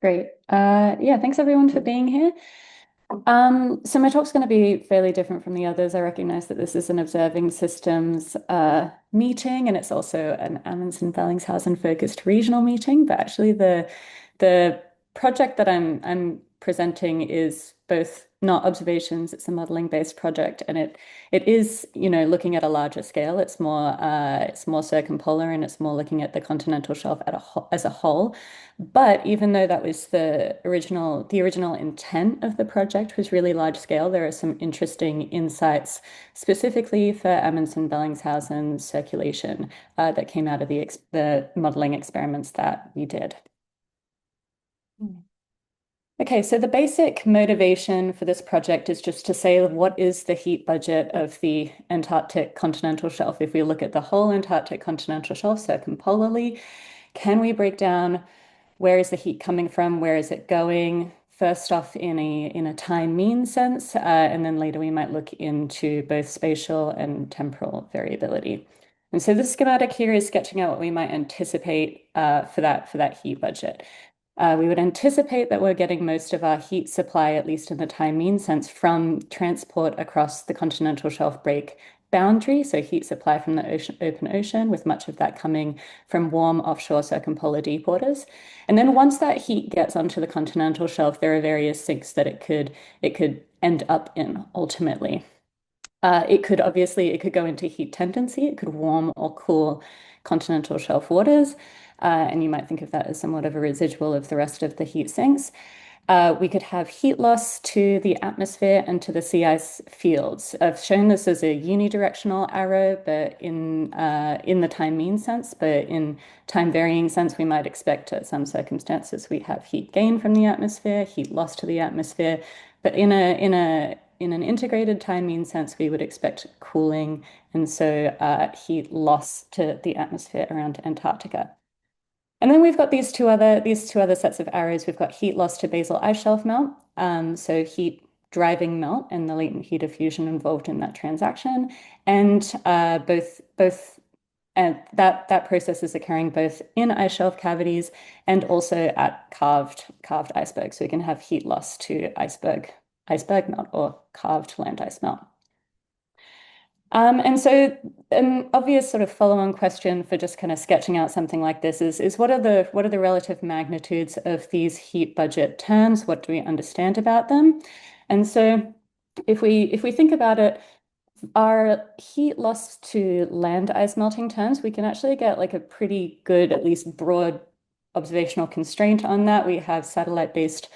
Great. Yeah, thanks everyone for being here. So my talk's going to be fairly different from the others. I recognize that this is an observing systems meeting, and it's also an Amundsen Bellingshausen focused regional meeting. But actually, the project that I'm presenting is both not observations, it's a modeling based project, and it is, looking at a larger scale. It's more circumpolar, and it's more looking at the continental shelf as a whole. But even though that was the original intent of the project was really large scale, there are some interesting insights specifically for Amundsen Bellingshausen circulation that came out of the modeling experiments that we did. Okay, so the basic motivation for this project is just to say what is the heat budget of the Antarctic continental shelf. If we look at the whole Antarctic continental shelf circumpolarly, can we break down where is the heat coming from? Where is it going? First off, in a time mean sense, and then later we might look into both spatial and temporal variability. And so this schematic here is sketching out what we might anticipate for that heat budget. We would anticipate that we're getting most of our heat supply, at least in the time mean sense, from transport across the continental shelf break boundary, so heat supply from the open ocean, with much of that coming from warm offshore circumpolar deep waters. And then once that heat gets onto the continental shelf, there are various sinks that it could end up in ultimately. It could go into heat tendency. It could warm or cool continental shelf waters. And you might think of that as somewhat of a residual of the rest of the heat sinks. We could have heat loss to the atmosphere and to the sea ice fields. I've shown this as a unidirectional arrow, but in the time mean sense, but in time varying sense, we might expect at some circumstances we have heat gain from the atmosphere, heat loss to the atmosphere, but in an integrated time mean sense, we would expect cooling, and so heat loss to the atmosphere around Antarctica. And then we've got these two other sets of arrows. We've got heat loss to basal ice shelf melt, so heat driving melt and the latent heat of fusion involved in that transaction, and that process is occurring both in ice shelf cavities and also at carved icebergs. So we can have heat loss to iceberg melt or carved land ice melt. And so an obvious sort of follow-on question for just kind of sketching out something like this is what are the relative magnitudes of these heat budget terms? What do we understand about them? And so if we think about it, our heat loss to land ice melting terms, we can actually get like a pretty good, at least broad observational constraint on that. We have satellite-based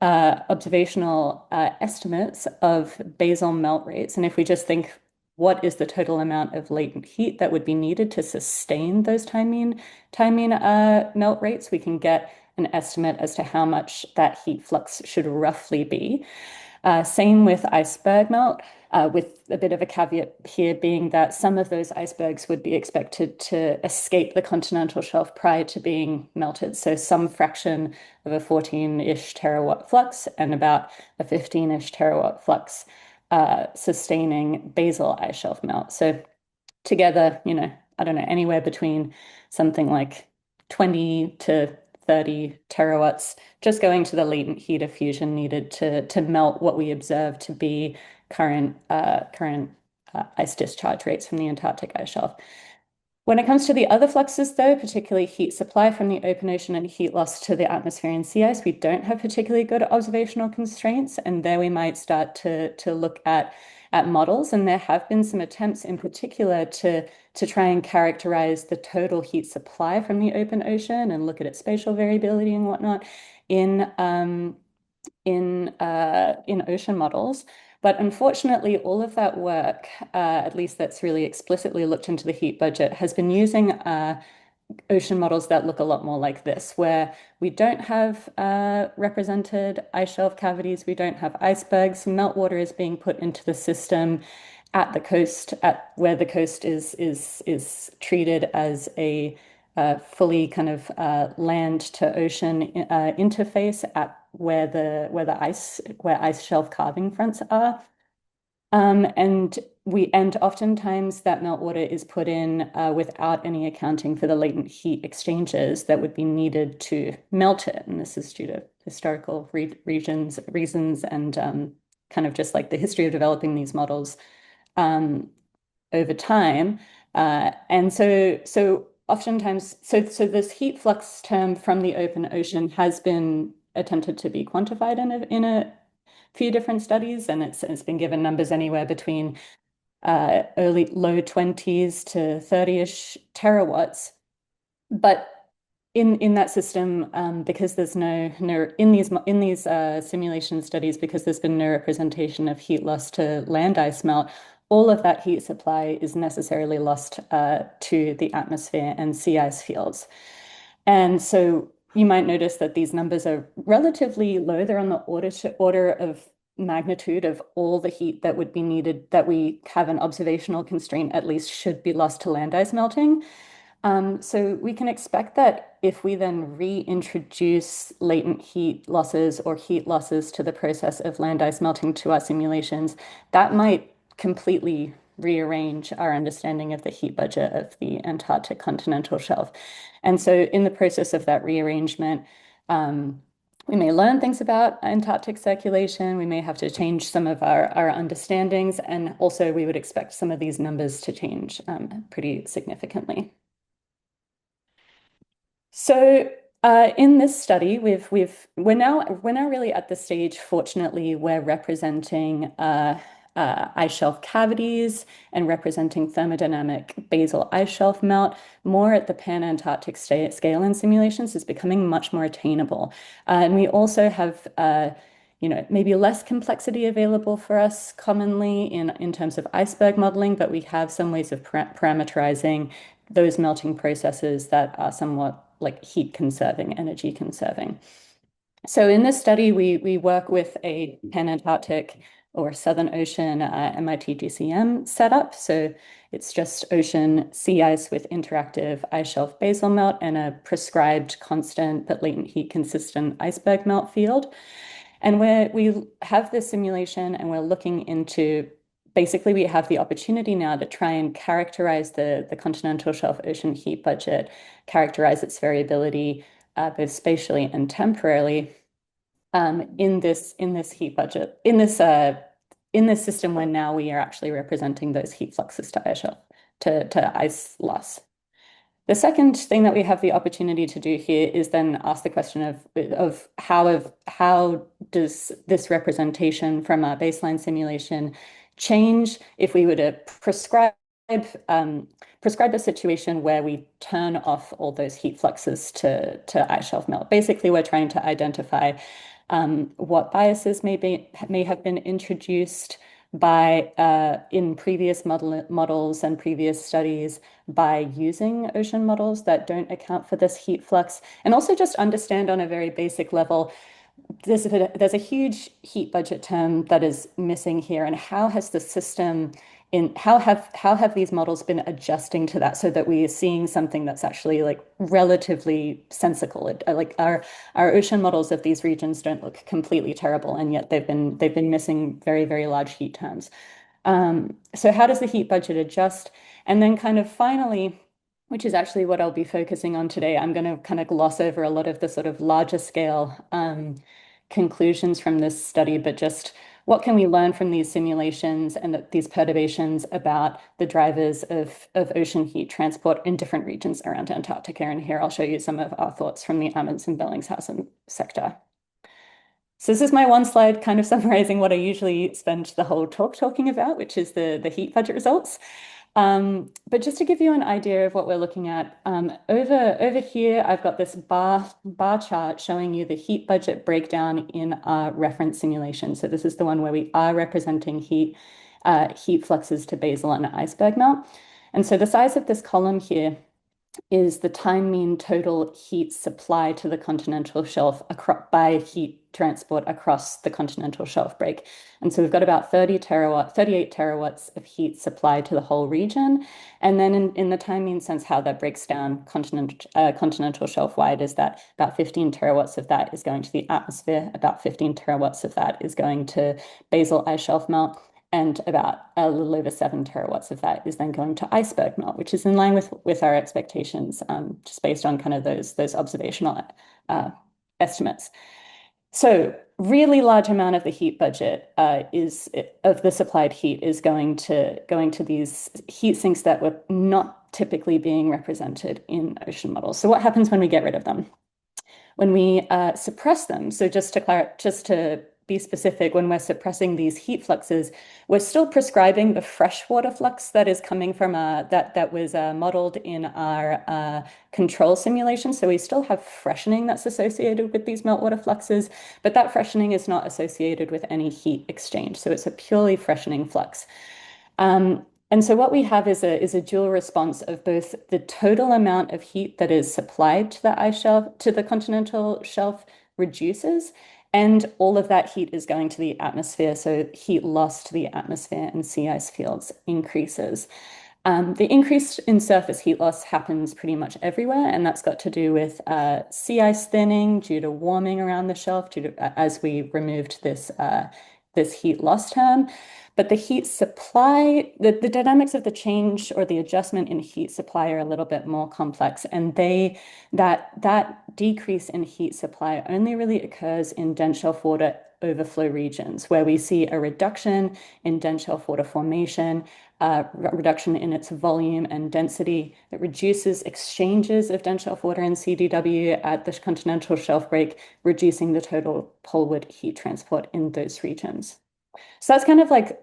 observational estimates of basal melt rates. And if we just think what is the total amount of latent heat that would be needed to sustain those time mean melt rates, we can get an estimate as to how much that heat flux should roughly be. Same with iceberg melt, with a bit of a caveat here being that some of those icebergs would be expected to escape the continental shelf prior to being melted. So some fraction of a 14-ish terawatt flux and about a 15-ish terawatt flux sustaining basal ice shelf melt. So together, I don't know, anywhere between something like 20 to 30 terawatts just going to the latent heat of fusion needed to melt what we observe to be current ice discharge rates from the Antarctic ice shelf. When it comes to the other fluxes, though, particularly heat supply from the open ocean and heat loss to the atmosphere and sea ice, we don't have particularly good observational constraints, and there we might start to look at models. And there have been some attempts in particular to try and characterize the total heat supply from the open ocean and look at its spatial variability and whatnot in ocean models. But unfortunately, all of that work, at least that's really explicitly looked into the heat budget, has been using ocean models that look a lot more like this, where we don't have represented ice shelf cavities, we don't have icebergs, meltwater is being put into the system at the coast, at where the coast is treated as a fully kind of land to ocean interface at where ice shelf carving fronts are. And and oftentimes that meltwater is put in without any accounting for the latent heat exchanges that would be needed to melt it. And this is due to historical reasons and kind of just like the history of developing these models over time. And so oftentimes, so this heat flux term from the open ocean has been attempted to be quantified in a few different studies, and it's been given numbers anywhere between early low 20s to 30-ish terawatts. But in that system, because there's no in these simulation studies, because there's been no representation of heat loss to land ice melt, all of that heat supply is necessarily lost to the atmosphere and sea ice fields. And so you might notice that these numbers are relatively low. They're on the order of magnitude of all the heat that would be needed, that we have an observational constraint at least should be lost to land ice melting. So we can expect that if we then reintroduce latent heat losses or heat losses to the process of land ice melting to our simulations, that might completely rearrange our understanding of the heat budget of the Antarctic continental shelf. And so in the process of that rearrangement, we may learn things about Antarctic circulation. We may have to change some of our understandings. And also we would expect some of these numbers to change pretty significantly. So in this study, we're now really at the stage, fortunately, we're representing ice shelf cavities and representing thermodynamic basal ice shelf melt more at the pan-Antarctic scale in simulations is becoming much more attainable. And we also have maybe less complexity available for us commonly in terms of iceberg modeling, but we have some ways of parameterizing those melting processes that are somewhat like heat conserving, energy conserving. So in this study, we work with a pan-Antarctic or Southern Ocean MIT GCM setup. So it's just ocean sea ice with interactive ice shelf basal melt and a prescribed constant but latent heat consistent iceberg melt field. And we have this simulation and we're looking into, basically we have the opportunity now to try and characterize the continental shelf ocean heat budget, characterize its variability both spatially and temporally in this heat budget, in this system when now we are actually representing those heat fluxes to ice shelf, to ice loss. The second thing that we have the opportunity to do here is then ask the question of how does this representation from our baseline simulation change if we were to prescribe a situation where we turn off all those heat fluxes to ice shelf melt. Basically, we're trying to identify what biases may have been introduced by in previous models and previous studies by using ocean models that don't account for this heat flux, and also just understand on a very basic level, there's a huge heat budget term that is missing here, and how has the system how have these models been adjusting to that so that we are seeing something that's actually like relatively sensical? Like our ocean models of these regions don't look completely terrible, and yet they've been missing very, very large heat terms. So how does the heat budget adjust? And then kind of finally, which is actually what I'll be focusing on today, I'm going to kind of gloss over a lot of the sort of larger scale conclusions from this study, but just what can we learn from these simulations and these perturbations about the drivers of ocean heat transport in different regions around Antarctica? And here I'll show you some of our thoughts from the Amundsen Bellingshausen sector. So this is my one slide kind of summarizing what I usually spend the whole talk talking about, which is the heat budget results. But just to give you an idea of what we're looking at, over here, I've got this bar chart showing you the heat budget breakdown in our reference simulation. So this is the one where we are representing heat fluxes to basal and iceberg melt. And so the size of this column here is the time mean total heat supply to the continental shelf by heat transport across the continental shelf break. And so we've got about 38 terawatts of heat supply to the whole region. And then in the time mean sense, how that breaks down continental shelf wide is that about 15 terawatts of that is going to the atmosphere, about 15 terawatts of that is going to basal ice shelf melt. and about a little over 7 terawatts of that is then going to iceberg melt, which is in line with our expectations, just based on kind of those observational estimates. So really large amount of the heat budget is of the supplied heat is going to these heat sinks that were not typically being represented in ocean models. So what happens when we get rid of them? When we suppress them, so just to be specific, when we're suppressing these heat fluxes, we're still prescribing the freshwater flux that is coming from that was modeled in our control simulation. So we still have freshening that's associated with these meltwater fluxes, but that freshening is not associated with any heat exchange. So it's a purely freshening flux. And so what we have is a dual response of both the total amount of heat that is supplied to the ice shelf, to the continental shelf, reduces, and all of that heat is going to the atmosphere. So heat loss to the atmosphere and sea ice fields increases. The increase in surface heat loss happens pretty much everywhere, and that's got to do with sea ice thinning due to warming around the shelf, as we removed this heat loss term. But the heat supply, the dynamics of the change or the adjustment in heat supply are a little bit more complex, and that decrease in heat supply only really occurs in dense shelf water overflow regions, where we see a reduction in dense shelf water formation, reduction in its volume and density that reduces exchanges of dense shelf water and CDW at the continental shelf break, reducing the total poleward heat transport in those regions. So that's kind of like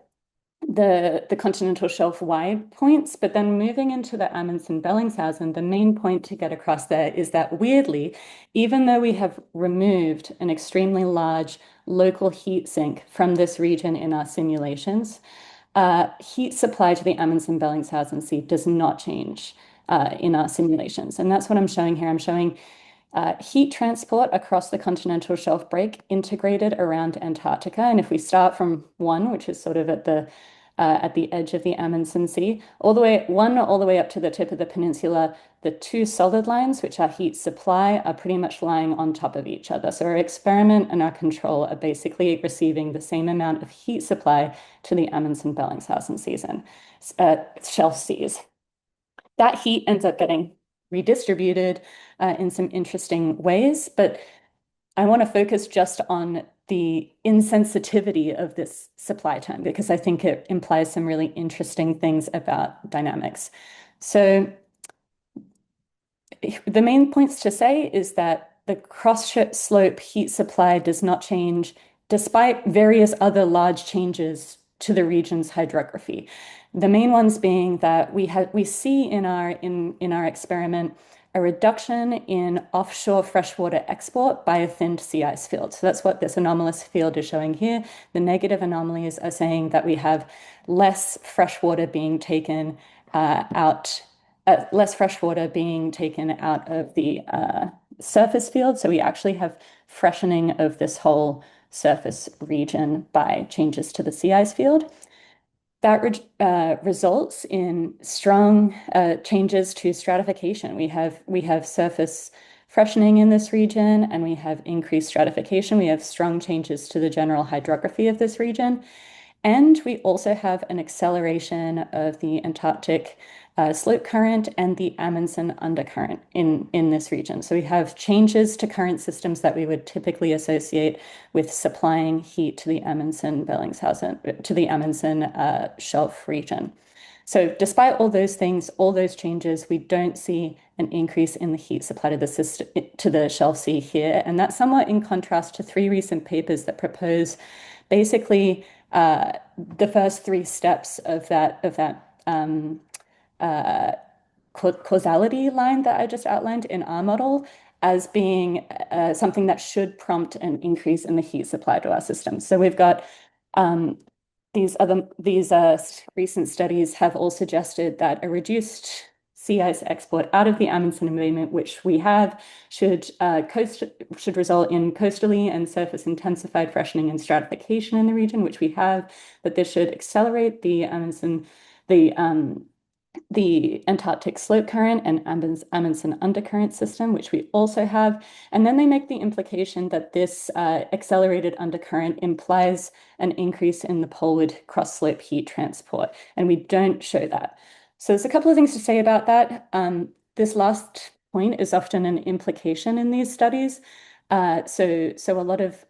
the continental shelf wide points, but then moving into the Amundsen Bellingshausen, the main point to get across there is that weirdly, even though we have removed an extremely large local heat sink from this region in our simulations, heat supply to the Amundsen Bellingshausen Sea does not change in our simulations. And that's what I'm showing here. I'm showing heat transport across the continental shelf break integrated around Antarctica. And if we start from one, which is sort of at the edge of the Amundsen Sea, all the way up to the tip of the peninsula, the two solid lines, which are heat supply, are pretty much lying on top of each other. So our experiment and our control are basically receiving the same amount of heat supply to the Amundsen Bellingshausen shelf seas. That heat ends up getting redistributed in some interesting ways, but I want to focus just on the insensitivity of this supply term because I think it implies some really interesting things about dynamics. So the main points to say is that the cross-slope heat supply does not change despite various other large changes to the region's hydrography. The main ones being that we see in our experiment a reduction in offshore freshwater export by a thinned sea ice field. So that's what this anomalous field is showing here. The negative anomalies are saying that we have less freshwater being taken out of the surface field. So we actually have freshening of this whole surface region by changes to the sea ice field. That results in strong changes to stratification. We have surface freshening in this region, and we have increased stratification. We have strong changes to the general hydrography of this region. And we also have an acceleration of the Antarctic slope current and the Amundsen undercurrent in this region. So we have changes to current systems that we would typically associate with supplying heat to the Amundsen shelf region. So despite all those things, all those changes, we don't see an increase in the heat supply to the shelf sea here. And that's somewhat in contrast to 3 recent papers that propose basically the first 3 steps of that causality line that I just outlined in our model as being something that should prompt an increase in the heat supply to our system. So we've got these recent studies have all suggested that a reduced sea ice export out of the Amundsen embayment, which we have, should result in coastally and surface intensified freshening and stratification in the region, which we have, but this should accelerate the the Antarctic slope current and Amundsen undercurrent system, which we also have. And then they make the implication that this accelerated undercurrent implies an increase in the poleward cross-slope heat transport. And we don't show that. So there's a couple of things to say about that. This last point is often an implication in these studies. So a lot of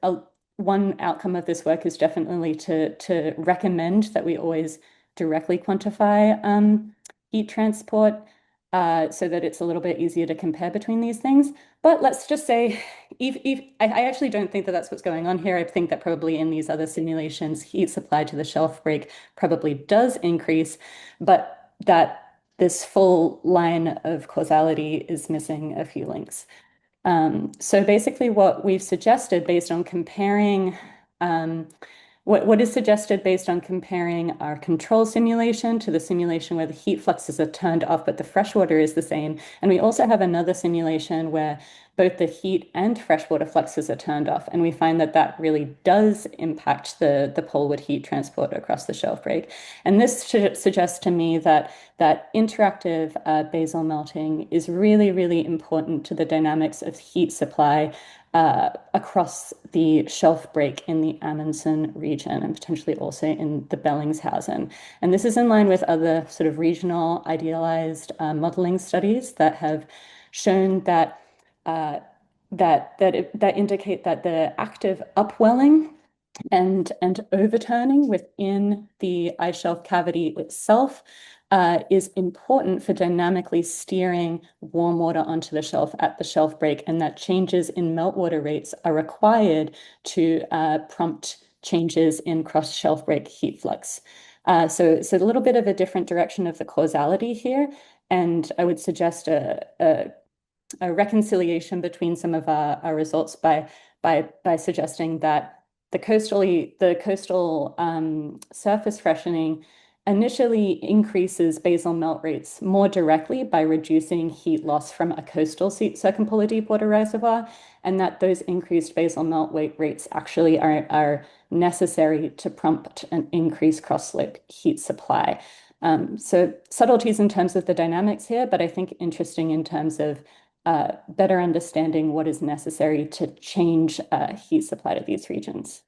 one outcome of this work is definitely to recommend that we always directly quantify heat transport so that it's a little bit easier to compare between these things. But let's just say, if I actually don't think that that's what's going on here. I think that probably in these other simulations, heat supply to the shelf break probably does increase, but that this full line of causality is missing a few links. So basically what we've suggested based on comparing what is suggested based on comparing our control simulation to the simulation where the heat fluxes are turned off, but the freshwater is the same. And we also have another simulation where both the heat and freshwater fluxes are turned off. And we find that that really does impact the poleward heat transport across the shelf break. And this suggests to me that interactive basal melting is really, really important to the dynamics of heat supply across the shelf break in the Amundsen region and potentially also in the Bellingshausen. And this is in line with other sort of regional idealized modeling studies that have shown that that indicate that the active upwelling and overturning within the ice shelf cavity itself is important for dynamically steering warm water onto the shelf at the shelf break, and that changes in meltwater rates are required to prompt changes in cross shelf break heat flux. So a little bit of a different direction of the causality here, and I would suggest a reconciliation between some of our results by suggesting that the coastal surface freshening initially increases basal melt rates more directly by reducing heat loss from a coastal circumpolar deepwater reservoir, and that those increased basal melt rates actually are necessary to prompt an increased cross-slope heat supply. So subtleties in terms of the dynamics here, but I think interesting in terms of better understanding what is necessary to change heat supply to these regions.